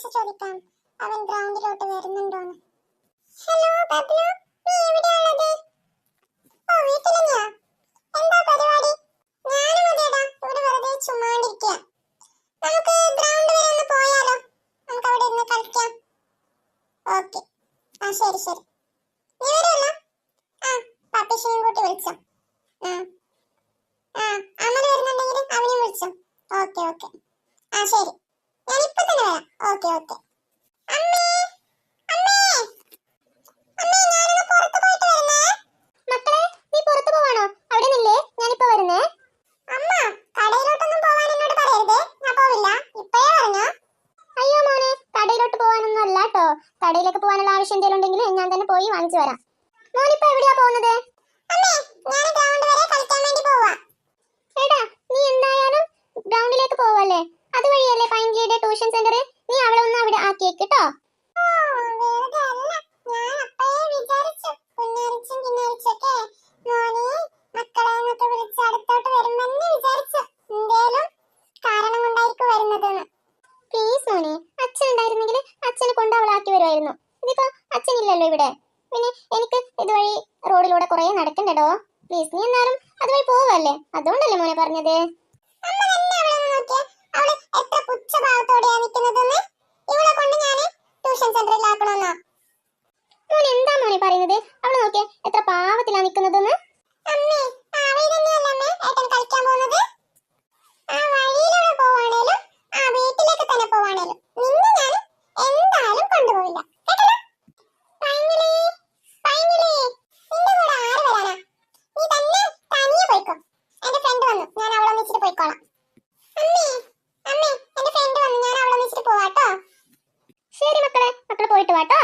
വിളിച്ചു ചോദിക്കാം അവൻ ഗ്രൗണ്ടിലോട്ട് വരുന്നുണ്ടോന്ന്. ഹലോ ബബ്ലു, നീ എവിടെയാണത്? ഓ വീട്ടിലെയാ? എന്താ പരിപാടി? ഞാനും അതേടാ, ഇവിടെ വെറുതെ ചുമ്മാണ്ടിരിക്കുക. നമുക്ക് ഗ്രൗണ്ട് വരെ ഒന്ന് പോയാലോ? നമുക്ക് അവിടെ ഇരുന്ന് കളിക്കാം. ഓക്കെ, ആ ശരി ശരി. നീ വരുമല്ലോ? ആ പാപ്പീഷിനെയും കൂട്ടി വിളിച്ചോ. ആ ആ അമൽ വരുന്നുണ്ടെങ്കിൽ അവനെയും വിളിച്ചോ. ഓക്കെ ഓക്കെ, ആ ശരി, ഞാനിപ്പോ തന്നെ വരാം. Okay okay. അമ്മേ അമ്മേ അമ്മേ, ഞാനൊന്ന് പുറത്ത് പോയിട്ട് വരുന്നേ. മക്കളെ, നീ പുറത്ത് പോവാണോ? അവിടെ നില്ലേ, ഞാനിപ്പോ വരുന്നേ. അമ്മ, കടയിലോട്ടൊന്നും പോവാൻ എന്നോട് പറയരുതേ, ഞാൻ പോവില്ല, ഇപ്പഴേ പറഞ്ഞോ. അയ്യോ മോനെ, കടയിലോട്ട് പോവാനൊന്നും അല്ല കേട്ടോ. കടയിലേക്ക് പോകാനുള്ള ആവശ്യം എന്തെങ്കിലും ഉണ്ടെങ്കിൽ ഞാൻ തന്നെ പോയി വാങ്ങിച്ചു വരാം. മോനിപ്പോ എവിടെയാ പോകുന്നത്? അമ്മേ, ഞാൻ ഗ്രൗണ്ട് വരെ കളിക്കാൻ വേണ്ടി പോവാ. എടാ, നീ എന്തായാലും ഗ്രൗണ്ടിലേക്ക് പോവല്ലേ? അതുവഴിയല്ലേ പൈൻഗ്ലിയുടെ ട്യൂഷൻ സെന്റർ? നീ അവളെ ഒന്ന് അവിടെ ആക്കിയേക്ക് കേട്ടോ. പ്ലീസ് മോനെ, അച്ഛൻ ഉണ്ടായിരുന്നെങ്കിൽ അച്ഛനെ കൊണ്ട് അവളെ ആക്കി വരുമായിരുന്നു. ഇതിപ്പോ അച്ഛനില്ലല്ലോ ഇവിടെ. പിന്നെ എനിക്ക് ഇതുവഴി റോഡിലൂടെ കുറെ നടക്കണ്ടോ. പ്ലീസ്, നീ എന്നാലും അതുവഴി പോവല്ലേ, അതുകൊണ്ടല്ലേ മോനെ പറഞ്ഞത്. മോൻ എന്താ മോനെ പറയുന്നത്? അവളെ നോക്കിയേ, എത്ര പാവത്തിലാ നിൽക്കുന്നതെന്ന്. ശരി മക്കളെ, മക്കള് പോയിട്ട് വാട്ടോ.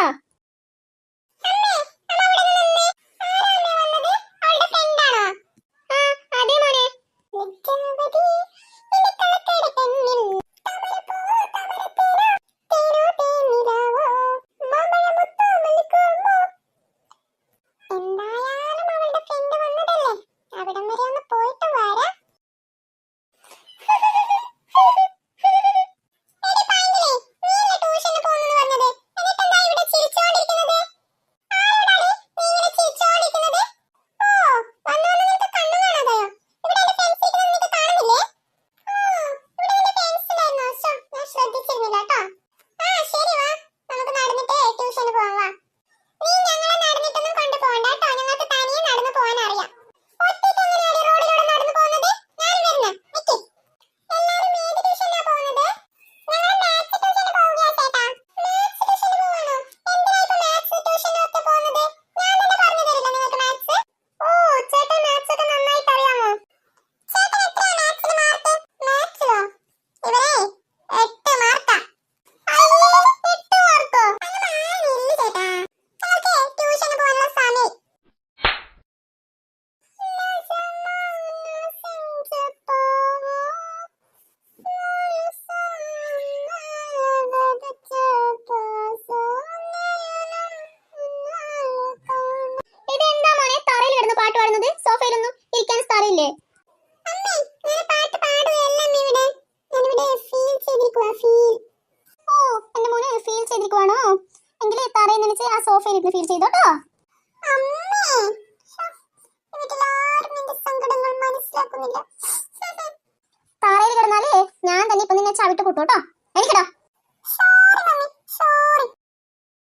സോഫയിലൊന്നും ഇരിക്കാൻ സ്ഥലമില്ലേ? ഓ, എന്റെ മോനെ ഫീൽ ചെയ്തിരിക്കുവാണോ? എങ്കിൽ തറയിൽ നിന്നിച്ച് ആ സോഫയിൽ ഇരുന്ന് ഫീൽ ചെയ്തോട്ടോ. തറയിൽ കിടന്നാലേ ഞാൻ തന്നെ ഇപ്പൊ നിന്നെ ചവിട്ട് കൂട്ടോട്ടോ.